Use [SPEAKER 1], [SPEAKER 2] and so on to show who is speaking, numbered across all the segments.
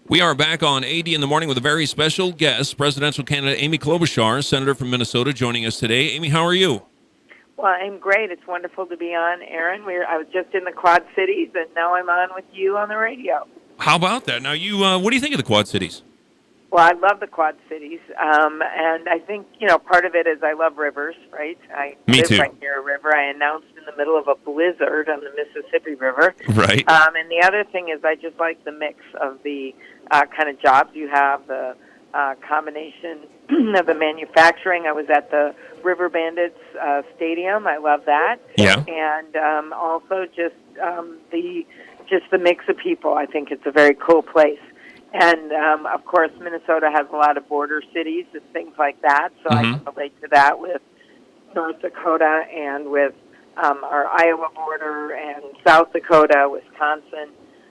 [SPEAKER 1] We are back on AD in the Morning with a very special guest, presidential candidate Amy Klobuchar, senator from Minnesota, joining us today. Amy, how are you?
[SPEAKER 2] Well, I'm great. It's wonderful to be on, Aaron. I was just in the Quad Cities, and now I'm on with you on the radio.
[SPEAKER 1] How about that? Now, what do you think of the Quad Cities?
[SPEAKER 2] Well, I love the Quad Cities, and I think, part of it is I love rivers, right? I
[SPEAKER 1] Me
[SPEAKER 2] live
[SPEAKER 1] too.
[SPEAKER 2] right near a river. I announced in the middle of a blizzard on the Mississippi River.
[SPEAKER 1] Right.
[SPEAKER 2] And the other thing is I just like the mix of the kind of jobs you have, the combination of the manufacturing. I was at the River Bandits Stadium. I love that.
[SPEAKER 1] Yeah.
[SPEAKER 2] And also just the mix of people. I think it's a very cool place. And, of course, Minnesota has a lot of border cities and things like that, so I can relate to that with North Dakota and with our Iowa border and South Dakota, Wisconsin.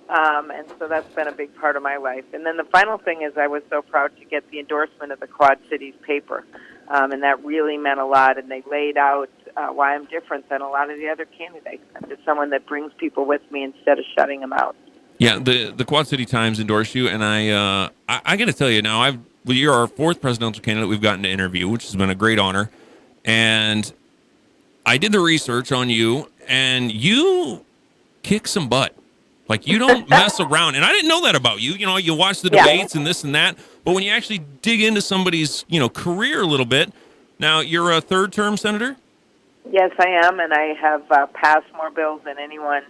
[SPEAKER 2] And so that's been a big part of my life. And then the final thing is I was so proud to get the endorsement of the Quad Cities paper, and that really meant a lot. And they laid out why I'm different than a lot of the other candidates. I'm just someone that brings people with me instead of shutting them out.
[SPEAKER 1] Yeah, the Quad City Times endorsed you, and I got to tell you now, you're our fourth presidential candidate we've gotten to interview, which has been a great honor. And I did the research on you, and you kick some butt. Like, you don't mess around. And I didn't know that about you. You know, you watch the debates and this and that. But when you actually dig into somebody's, career a little bit, now you're a third-term senator?
[SPEAKER 2] Yes, I am, and I have passed more bills than anyone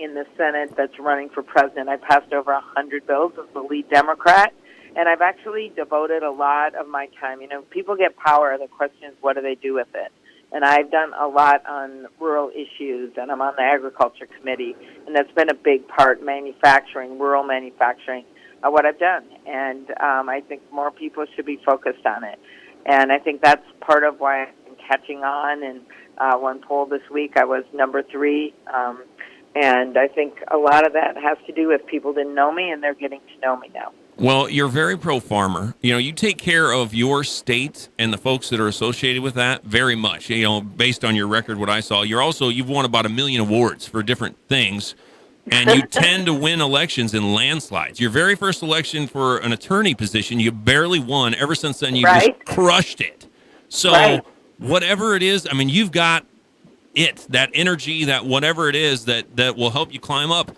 [SPEAKER 2] in the Senate that's running for president. I passed over 100 bills as the lead Democrat, and I've actually devoted a lot of my time. People get power. The question is, what do they do with it? And I've done a lot on rural issues, and I'm on the Agriculture Committee, and that's been a big part, rural manufacturing, what I've done. And I think more people should be focused on it. And I think that's part of why I'm catching on. And one poll this week, I was number 3. And I think a lot of that has to do with people didn't know me, and they're getting to know me now.
[SPEAKER 1] Well, you're very pro-farmer. You take care of your state and the folks that are associated with that very much. Based on your record, what I saw, you've won about 1 million awards for different things, and you tend to win elections in landslides. Your very first election for an attorney position, you barely won. Ever since then, you've just crushed it. So whatever it is, you've got that energy, that whatever it is that will help you climb up.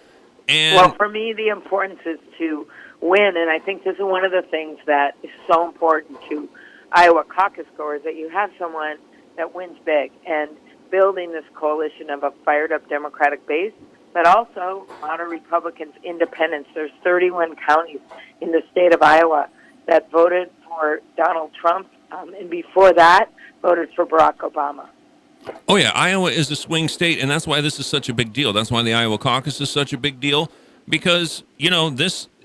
[SPEAKER 1] And
[SPEAKER 2] well, for me, the importance is to win, and I think this is one of the things that is so important to Iowa caucus goers, that you have someone that wins big, and building this coalition of a fired-up Democratic base, but also a lot of Republicans, independents. There's 31 counties in the state of Iowa that voted for Donald Trump, and before that, voted for Barack Obama.
[SPEAKER 1] Oh, yeah, Iowa is a swing state, and that's why this is such a big deal. That's why the Iowa caucus is such a big deal, because,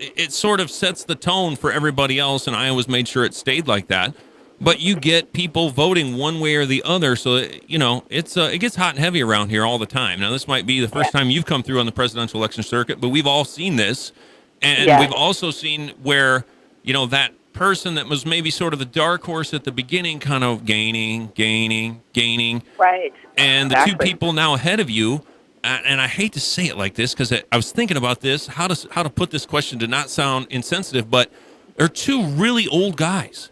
[SPEAKER 1] it sort of sets the tone for everybody else, and Iowa's made sure it stayed like that. But you get people voting one way or the other, so, it gets hot and heavy around here all the time. Now, this might be the first time you've come through on the presidential election circuit, but we've all seen this, and we've also seen where, that person that was maybe sort of the dark horse at the beginning kind of gaining.
[SPEAKER 2] Right.
[SPEAKER 1] And the two people now ahead of you, and I hate to say it like this because I was thinking about this, how to put this question to not sound insensitive, but they're two really old guys.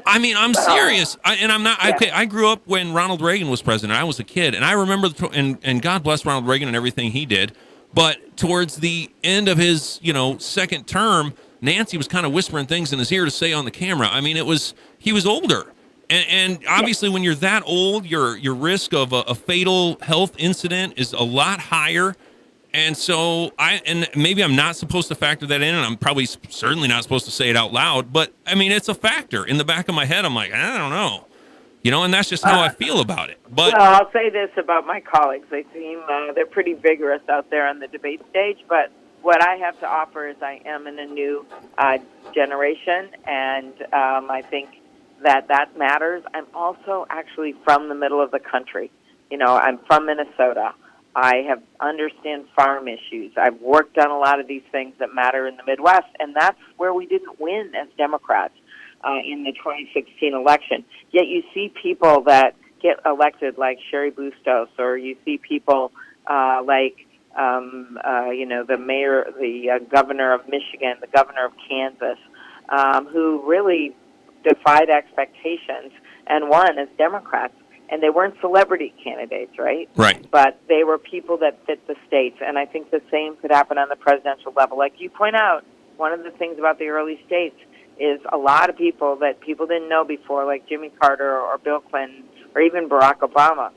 [SPEAKER 1] I'm serious. I'm not. Okay, I grew up when Ronald Reagan was president. I was a kid, and I remember, and God bless Ronald Reagan and everything he did. But towards the end of his, second term, Nancy was kind of whispering things in his ear to say on the camera. He was older. And obviously, when you're that old, your risk of a fatal health incident is a lot higher. And so maybe I'm not supposed to factor that in, and I'm probably certainly not supposed to say it out loud. But it's a factor in the back of my head. I'm like, I don't know, and that's just how I feel about it. But
[SPEAKER 2] well, I'll say this about my colleagues: they seem they're pretty vigorous out there on the debate stage. But what I have to offer is I am in a new generation, and I think that matters. I'm also actually from the middle of the country. I'm from Minnesota. I understand farm issues. I've worked on a lot of these things that matter in the Midwest, and that's where we didn't win as Democrats in the 2016 election. Yet you see people that get elected like Sherry Bustos, or you see people like the mayor, the governor of Michigan, the governor of Kansas, who really defied expectations and won as Democrats. And they weren't celebrity candidates, right?
[SPEAKER 1] Right.
[SPEAKER 2] But they were people that fit the states. And I think the same could happen on the presidential level. Like you point out, one of the things about the early states is a lot of people that people didn't know before, like Jimmy Carter or Bill Clinton or even Barack Obama,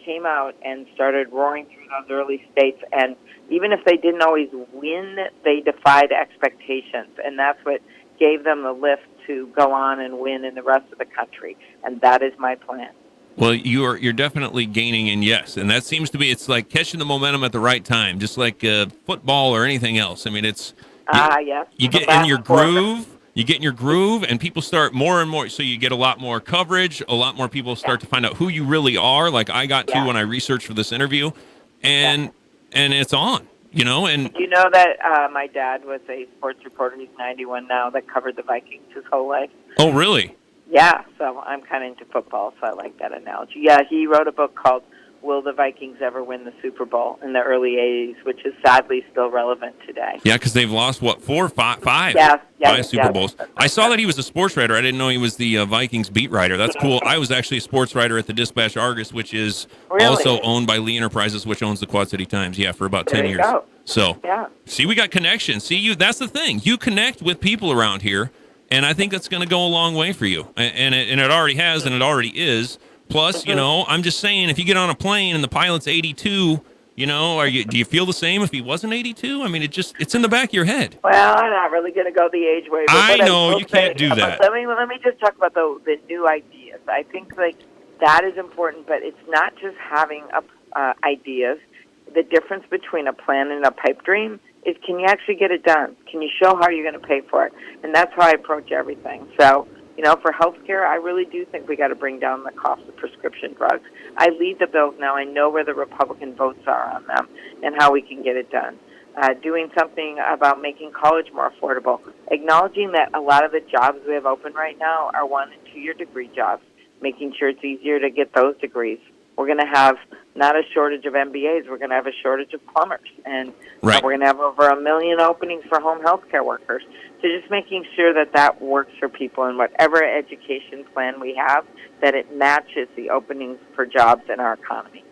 [SPEAKER 2] came out and started roaring through those early states. And even if they didn't always win, they defied expectations. And that's what gave them the lift to go on and win in the rest of the country. And that is my plan.
[SPEAKER 1] Well, you're definitely gaining, and yes, and that seems to be, it's like catching the momentum at the right time, just like football or anything else. I mean, it's
[SPEAKER 2] yes.
[SPEAKER 1] You get in your groove. You get in your groove, and people start more and more. So you get a lot more coverage. A lot more people start to find out who you really are. Like I got to when I researched for this interview, and it's on. And
[SPEAKER 2] you know that my dad was a sports reporter. He's 91 now. That covered the Vikings his whole life.
[SPEAKER 1] Oh, really?
[SPEAKER 2] Yeah. So I'm kind of into football, so I like that analogy. Yeah, he wrote a book called "Will the Vikings Ever Win the Super Bowl?" in the early '80s, which is sadly still relevant today.
[SPEAKER 1] Yeah, because they've lost five Super Bowls. I saw that he was a sports writer. I didn't know he was the Vikings beat writer. That's cool. I was actually a sports writer at the Dispatch-Argus, which is also owned by Lee Enterprises, which owns the Quad City Times. Yeah, for about 10 years.
[SPEAKER 2] Go.
[SPEAKER 1] So, see, we got connections. See, that's the thing. You connect with people around here, and I think that's going to go a long way for you. And it already has, and it already is. Plus, I'm just saying, if you get on a plane and the pilot's 82, do you feel the same if he wasn't 82? I mean, it's in the back of your head.
[SPEAKER 2] Well, I'm not really going to go the age way.
[SPEAKER 1] I know you can't do that.
[SPEAKER 2] Let me just talk about the new ideas. I think that is important, but it's not just having ideas. The difference between a plan and a pipe dream is, can you actually get it done? Can you show how you're going to pay for it? And that's how I approach everything. So, for healthcare, I really do think we got to bring down the cost of prescription drugs. I lead the bills now. I know where the Republican votes are on them and how we can get it done. Doing something about making college more affordable. Acknowledging that a lot of the jobs we have open right now are 1- and 2-year degree jobs. Making sure it's easier to get those degrees. We're going to have not a shortage of MBAs. We're going to have a shortage of plumbers. And we're going to have over 1 million openings for home health care workers. So just making sure that works for people, and whatever education plan we have, that it matches the openings for jobs in our economy.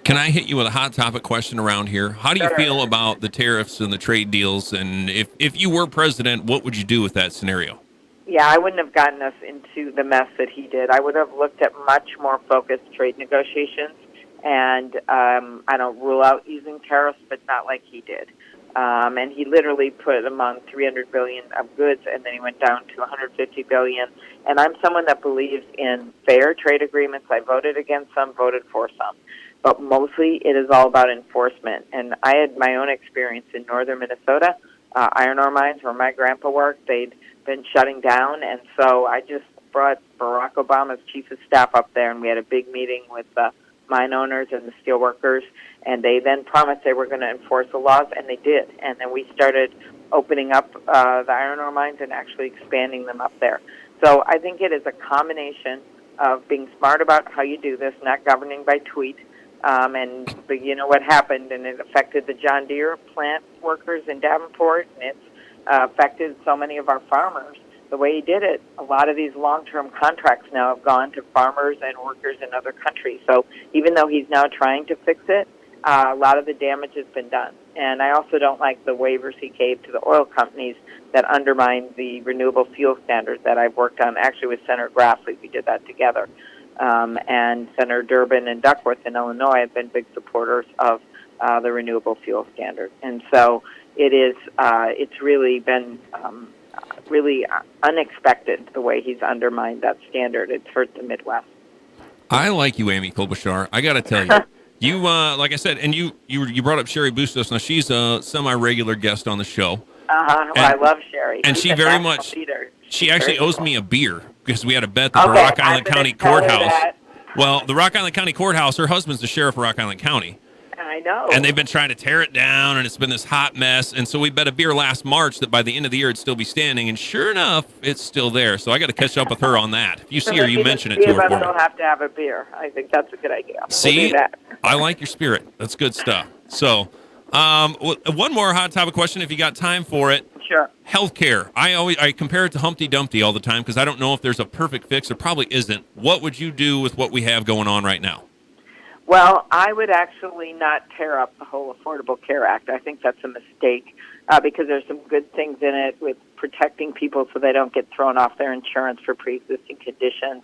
[SPEAKER 1] Can I hit you with a hot topic question around here? How do you feel about the tariffs and the trade deals? And if you were president, what would you do with that scenario?
[SPEAKER 2] Yeah, I wouldn't have gotten us into the mess that he did. I would have looked at much more focused trade negotiations, and I don't rule out using tariffs, but not like he did. And he literally put them on $300 billion of goods, and then he went down to $150 billion. And I'm someone that believes in fair trade agreements. I voted against some, voted for some. But mostly it is all about enforcement. And I had my own experience in northern Minnesota, iron ore mines where my grandpa worked. They'd been shutting down, and so I just brought Barack Obama's chief of staff up there, and we had a big meeting with the mine owners and the steel workers, and they then promised they were going to enforce the laws, and they did. And then we started opening up the iron ore mines and actually expanding them up there. So I think it is a combination of being smart about how you do this, not governing by tweet. But you know what happened, and it affected the John Deere plant workers in Davenport, and it's affected so many of our farmers. The way he did it, a lot of these long-term contracts now have gone to farmers and workers in other countries. So even though he's now trying to fix it, a lot of the damage has been done. And I also don't like the waivers he gave to the oil companies that undermine the renewable fuel standards that I've worked on, actually with Senator Grassley. We did that together. And Senator Durbin and Duckworth in Illinois have been big supporters of the renewable fuel standard. And so it's really been really unexpected the way he's undermined that standard. It's hurt the Midwest.
[SPEAKER 1] I like you, Amy Klobuchar. I got to tell you. You, like I said, and you brought up Sherry Bustos. Now, she's a semi-regular guest on the show.
[SPEAKER 2] Well, I love Sherry.
[SPEAKER 1] And she very much, she actually owes me a beer because we had a bet at the Rock Island County Courthouse. Well, the Rock Island County Courthouse, her husband's the sheriff of Rock Island County.
[SPEAKER 2] I know.
[SPEAKER 1] And they've been trying to tear it down, and it's been this hot mess. And so we bet a beer last March that by the end of the year it'd still be standing. And sure enough, it's still there. So I got to catch up with her on that. If you see her, you mention it to her.
[SPEAKER 2] We'll have to have a beer. I think that's a good idea.
[SPEAKER 1] See, I like your spirit. That's good stuff. So, one more hot topic question, if you got time for it.
[SPEAKER 2] Sure.
[SPEAKER 1] Healthcare. I compare it to Humpty Dumpty all the time because I don't know if there's a perfect fix. There probably isn't. What would you do with what we have going on right now?
[SPEAKER 2] Well, I would actually not tear up the whole Affordable Care Act. I think that's a mistake because there's some good things in it with protecting people so they don't get thrown off their insurance for pre-existing conditions.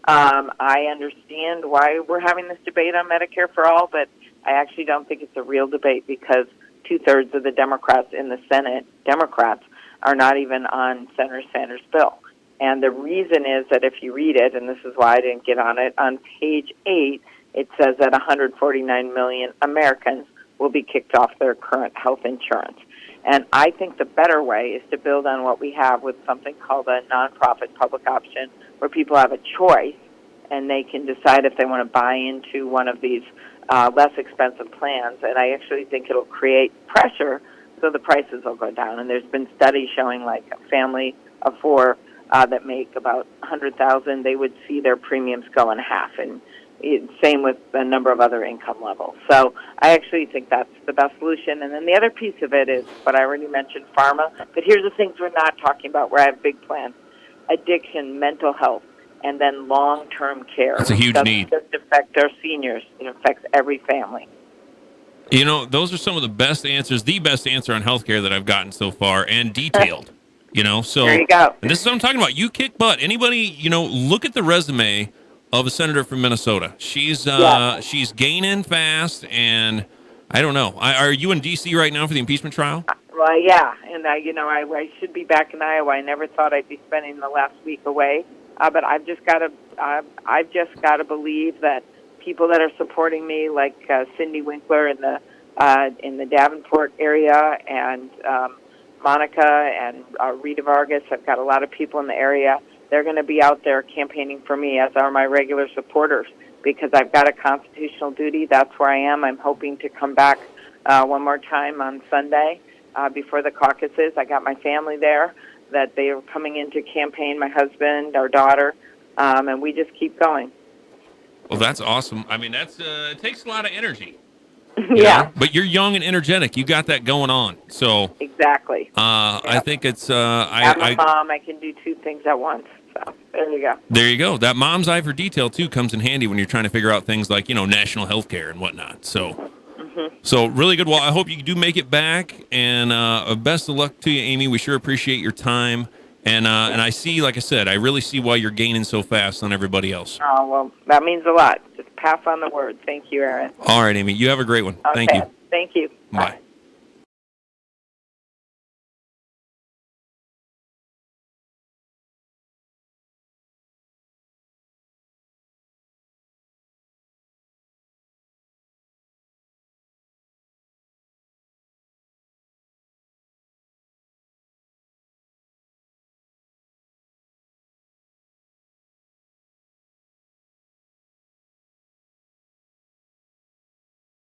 [SPEAKER 2] I understand why we're having this debate on Medicare for All, but I actually don't think it's a real debate because two-thirds of the Democrats in the Senate, Democrats, are not even on Senator Sanders' bill. And the reason is that if you read it, and this is why I didn't get on it, on page 8, it says that 149 million Americans will be kicked off their current health insurance. And I think the better way is to build on what we have with something called a nonprofit public option, where people have a choice and they can decide if they want to buy into one of these less expensive plans. And I actually think it'll create pressure so the prices will go down. And there's been studies showing like a family of four that make about $100,000, they would see their premiums go in half. And same with a number of other income levels. So I actually think that's the best solution. And then the other piece of it is what I already mentioned, pharma. But here's the things we're not talking about where I have big plans. Addiction, mental health, and then long-term care.
[SPEAKER 1] That's a huge need.
[SPEAKER 2] It doesn't just affect our seniors. It affects every family.
[SPEAKER 1] You know, those are some of the best answers, the best answer on healthcare that I've gotten so far, and detailed. So
[SPEAKER 2] there you go.
[SPEAKER 1] And this is what I'm talking about. You kick butt. Anybody, look at the resume of a senator from Minnesota. She's gaining fast, and I don't know. Are you in D.C. right now for the impeachment trial?
[SPEAKER 2] Well, yeah, and I should be back in Iowa. I never thought I'd be spending the last week away, but I've just got to believe that people that are supporting me, like Cindy Winkler in the Davenport area, and Monica and Rita Vargas. I've got a lot of people in the area. They're going to be out there campaigning for me, as are my regular supporters, because I've got a constitutional duty. That's where I am. I'm hoping to come back one more time on Sunday before the caucuses. I got my family there, that they are coming in to campaign, my husband, our daughter, and we just keep going.
[SPEAKER 1] Well, that's awesome. I mean, it takes a lot of energy.
[SPEAKER 2] Yeah.
[SPEAKER 1] But you're young and energetic. You got that going on. So
[SPEAKER 2] exactly. Yep.
[SPEAKER 1] I think it's.
[SPEAKER 2] I'm a mom. I can do two things at once. So there you go.
[SPEAKER 1] There you go. That mom's eye for detail too comes in handy when you're trying to figure out things like national health care and whatnot. So. So really good. Well, I hope you do make it back, and best of luck to you, Amy. We sure appreciate your time. And I see, like I said, I really see why you're gaining so fast on everybody else.
[SPEAKER 2] Oh, well, that means a lot. Just pass on the word. Thank you, Aaron.
[SPEAKER 1] All right, Amy. You have a great one.
[SPEAKER 2] Okay.
[SPEAKER 1] Thank you.
[SPEAKER 2] Thank you.
[SPEAKER 1] Bye.